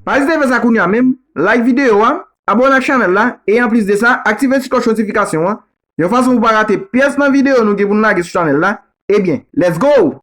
Pas hésiter à faire ça kounya même, like vidéo, abonne à la chaîne là, et en plus de ça, activez la cloche notification. De façon vous ne pas rater pièce dans la vidéo nous qui vous n'avez sur la chaîne là. Eh bien, let's go!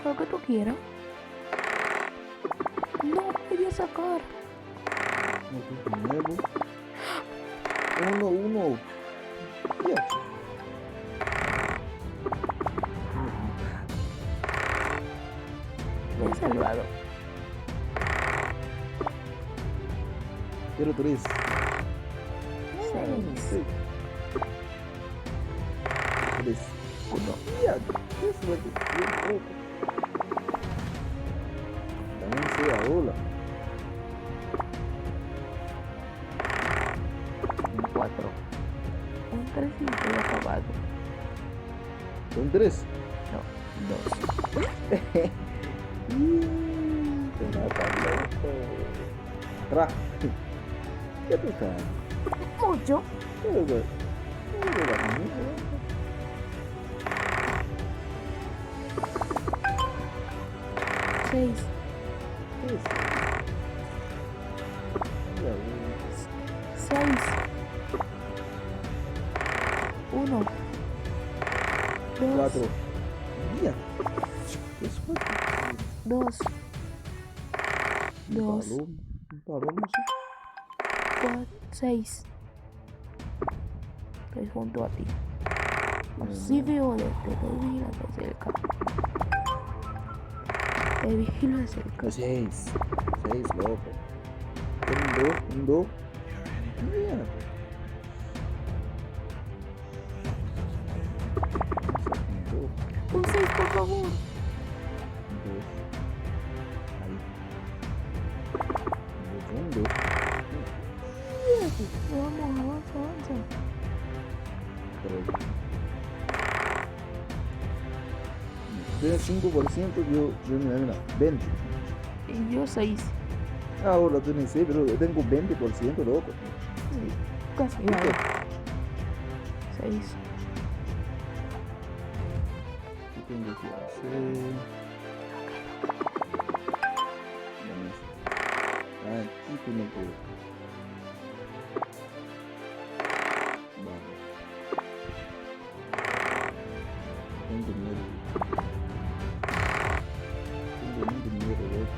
Lo que tú quieras. No voy a sacar. Nuevo. Uno. Ya. Me he salvado. Quiero 3. 6. 3. Uno. Ya. Eso es bien poco. También sea hola. 4. Un 3 y estoy acabado. ¿Son 3? No, 2. Te matan, loco. Ra. ¿Qué tú sabes? Mucho. Creo que... 6. 6. 1. 2. 4. Mira. Es 2. 2. Un balón, no sé. 4. 6. Estoy junto a ti. Así veo de te vigila de cerca. Te vigilo de cerca. 6, loco. Un 2. Mira. Un 6, por favor. Un 2. Vamos, avanza. 5%, yo mira, 20. Y yo 6. Ahora tú ni sé, pero yo tengo 20%, loco. Sí, casi nada. 6. ¿Qué tengo que hacer? Aquí tengo que... Vamos. Tengo miedo. Tengo mucho miedo, loco.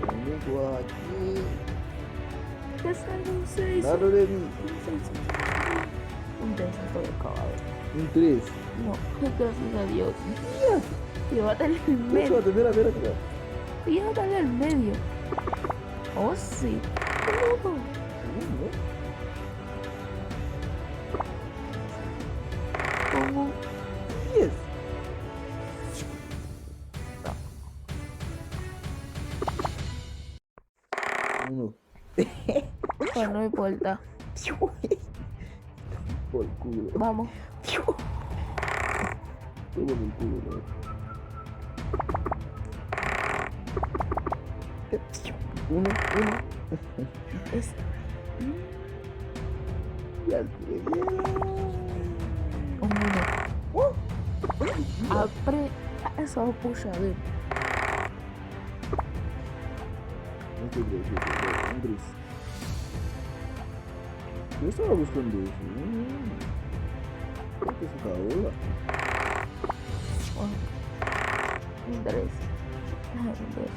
Amigo aquí. Te salgo un 6. Dale de mí. Un 6. Un 6 todo acabado. Un 3. No, gracias a Dios. Llévatelo al medio. Espérate, espera. Llévatelo al medio. Oh, sí. Oh. Como 10. Uno. pues no importa. Por el culo. Vamos. Todo por el culo, bro. Uno. Es Ya te un uno. Apre. Eso puxa a ver. un 3. Yo estaba buscando eso. Creo que se acabó. Un 3. Un 2.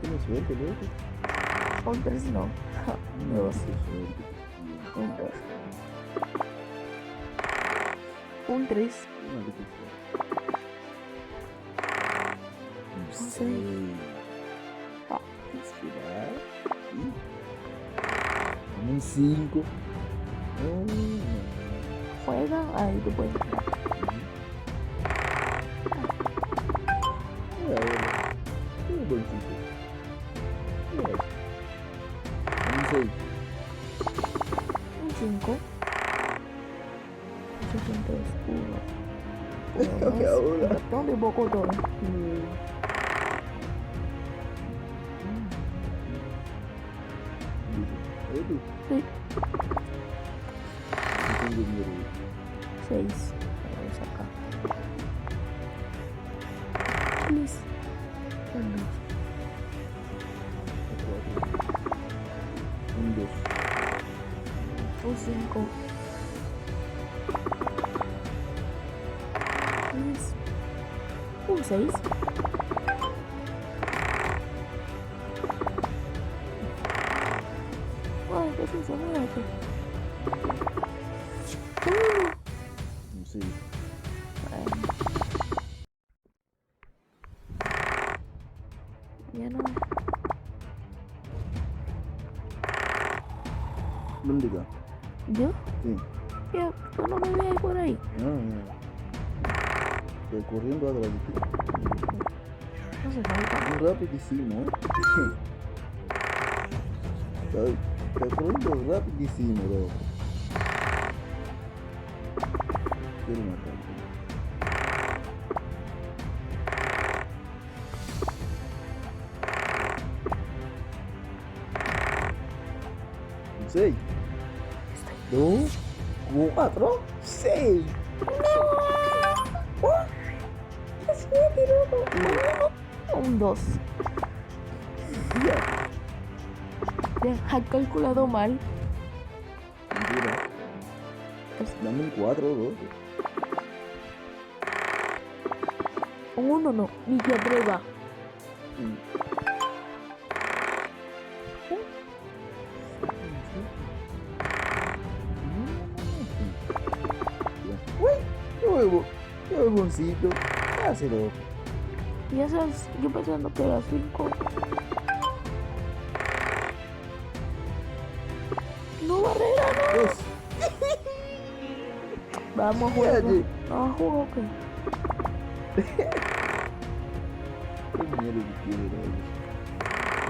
Tienes suerte, loco. Un 3 no. No, Dos. qué suerte. Un 2. Un 3. Maldito sea. Un seis. 6. Ah, Esperar. Un 5. juega. Ahí tú puedes. Un buen 6. Un 5. 61. Ahora. ¿Dónde poco todo? Sí. No tengo miedo. 6. Vamos acá. Please. Un 2. Un 2. Un 5. Un 6. Ay, qué sucio, muérete. Un 6. Ya no. ¿Dónde está? ¿Yo? Sí. Ya, tú no me ves por ahí. Estoy corriendo atrás de ti. No se falta. Muy rapidísimo, ¿eh? Estoy corriendo rapidísimo, bro. Quiero matar. Un 6. 2, 4, 6. Un 2. Ya. Ya, has calculado mal. Mira. Dame un 4, bro. Un 1 no, ni te atrevas. Qué huevoncito. Hácelo. Ya sabes, yo pensando que era 5. No, barrera, no. 2. Vamos a jugar. Cállate. No, juego que. Qué miedo que tiene,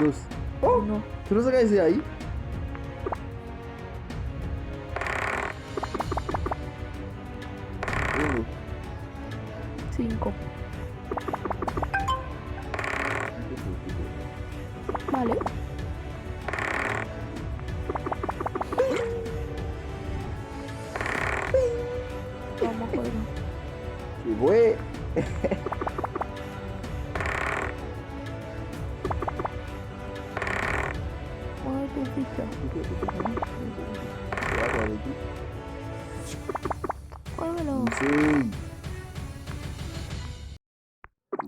¿no? 2. ¡Oh! No. ¿Tú no sacas ese ahí? Uno. 5. Vale. Vamos a jugar. Y fue. Mueve tu ficha. Muévelo. Sí.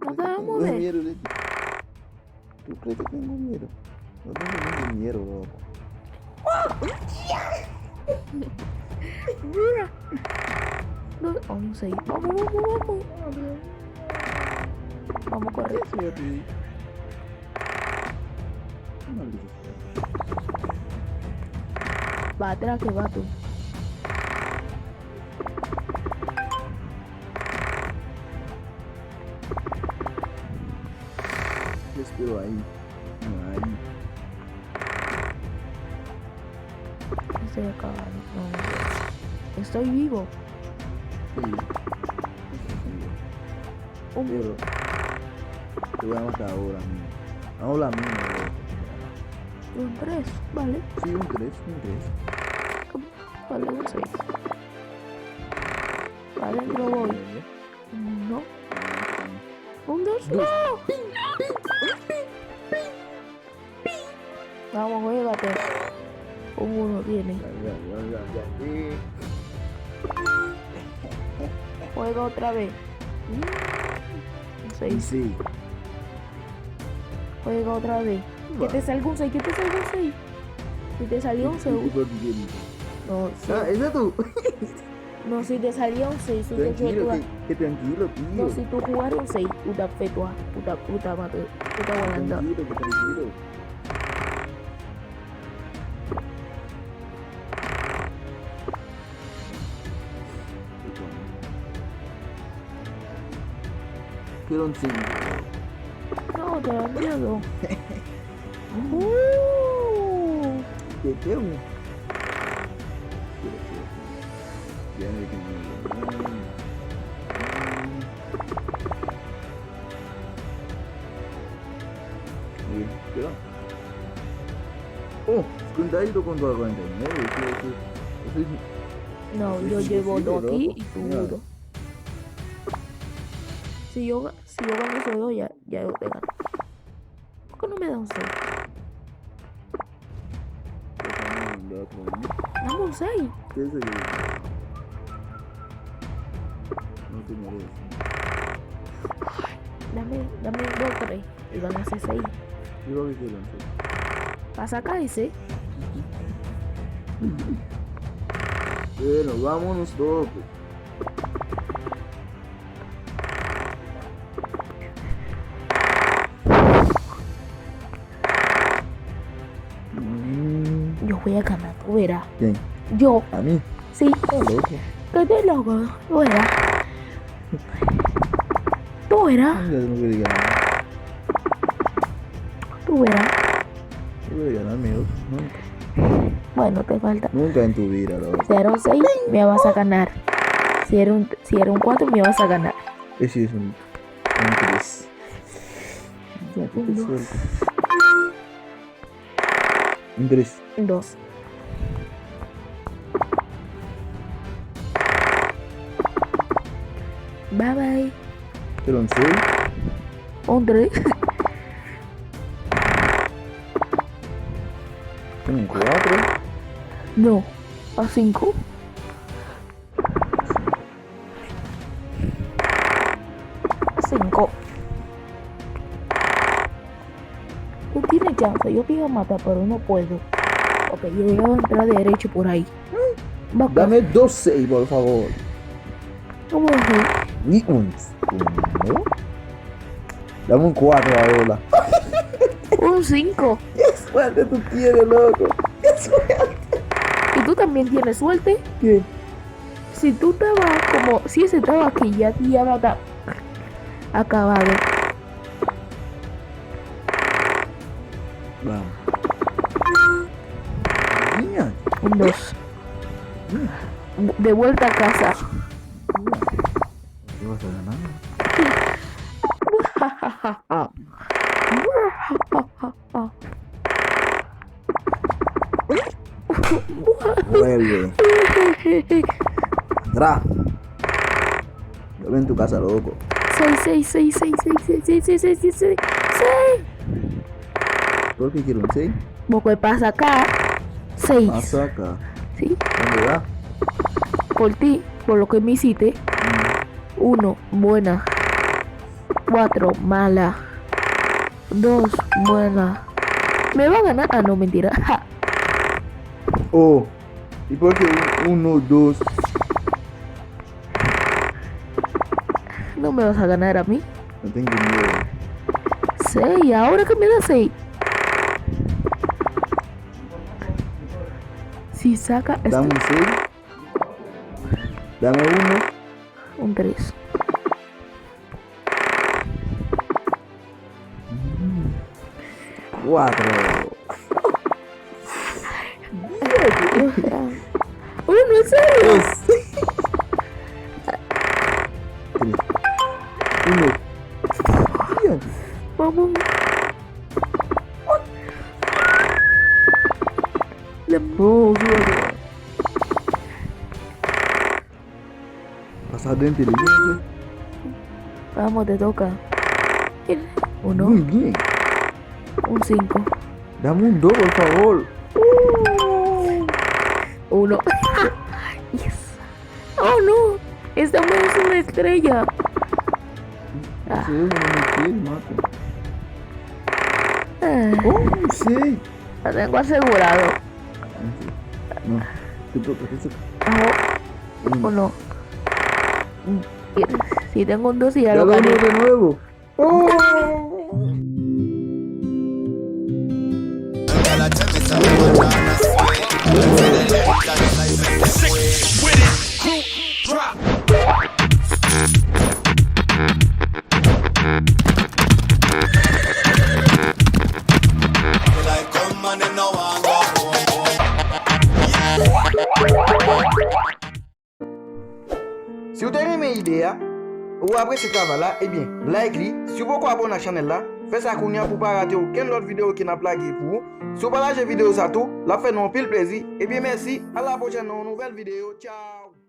No te vas a Tengo mover. miedo, Leti. ¿Tú crees que tengo miedo? No tengo ningún miedo, loco. Mira. No, un 6. Vamos. Vamos a correr. Suerte. Maldito. Va atrás que va tú. Yo espero ahí. Ahí. Estoy acá. No. Estoy vivo. Sí. Pero te voy a matar ahora mismo. Ahora mismo. Un 3, vale. Sí, un 3. Vale, un 6. Vale, no voy. No. Un 2. ¡No! Vamos, juégate. Un 1 tiene. Ya. Juega otra vez. Un 6. Sí. Juega otra vez. Que te salga un 6. Si te salió un 6. No, si, ¿Esa tú? no, si te salió un 6. Si te Tranquilo, juega. que tranquilo, tío. No, si tú jugaras un 6. Puta madre. Puta volando. Tranquilo, que tranquilo. Quiero un 5. No, te da miedo. ¿Qué tengo? Ya me quedé. ¿Qué? Oh, cuidadito con tu 49. Eso es. No, Sí, yo sí, llevo sí, 2 loco. aquí y tú Mira. 1. Si yo gano esos 2, ya yo te gano. ¿Por qué no me da un 6? Dame un 6. ¿Qué es eso? No te mereces. Dame 2, 3. Y van a ser 6. Yo que quiero un 6. ¿Para sacar ese? Bueno, vámonos todos. Yo voy a ganar, tú verás. ¿Quién? Yo, ¿A mí? sí. Está loco. Que te loco, tú verás. Tú verás, Ya no quiere ganar. tú verás. No quiere ganar, amigo. Nunca. Bueno, te falta. Nunca en tu vida, la verdad. Si era un 6, me vas a ganar. Si era un 4, me vas a ganar. Ese es un 3. Ya, que te Un dos. suelto. Un 3. 2. Bye bye. Pero un 6. Un 3. Un 4. No. A 5. Tú tienes chance. Yo te iba a matar, pero no puedo. Ok, yo voy a entrar derecho por ahí. Va acá. Dame 2 6, por favor. ¿Cómo así? Ni un 1. Dame un 4 ahora. Un 5. ¡Qué suerte tú tienes, loco! ¡Qué suerte! ¿Y tú también tienes suerte? ¿Qué? Si tú estabas como... Si ese estaba aquí, ya va a estar acabado. Vamos. Niña. Un 2. De vuelta a casa. ¿Qué vas a ganar? Vuelve. Andrá. Vuelve en tu casa, loco. 6. ¿Por qué quiero un 6? Porque pasa acá. 6. Pasa acá. ¿Sí? ¿Dónde va? Por ti, por lo que me hiciste. 1, buena. 4, mala. 2, buena. ¿Me va a ganar? Ah, no, mentira. Ja. Oh. ¿Y por qué 1, 2? No me vas a ganar a mí. No tengo miedo. 6, ahora que me da 6. Si saca este, Dame un 6. Dame 1. un 3. Cuatro. Uno, ¿en serio? 1. Vamos. Oh, suave. Pasado de inteligencia. Vamos, te toca. Uno, Muy bien. un 5. Dame un 2, por favor. 1. Yes. Oh no, estamos en una estrella. Se ve como me quiere, mate. Ah, Oh, un 6. lo tengo asegurado. No, te toca, te toca. Bajo 1. Si tengo un 2 y ya Ya lo lo gané. de nuevo. Oh. Si vous avez aimé l'idée, ou après ce travail-là, eh bien, like-li. Si vous voulez abonner à la chaîne là, faites ça pour ne pas rater aucune autre vidéo qui n'a plagué pour vous. Si vous partagez la vidéo, ça tout, la fait non pile plaisir. Et bien, merci. À la prochaine, nouvelle vidéo. Ciao.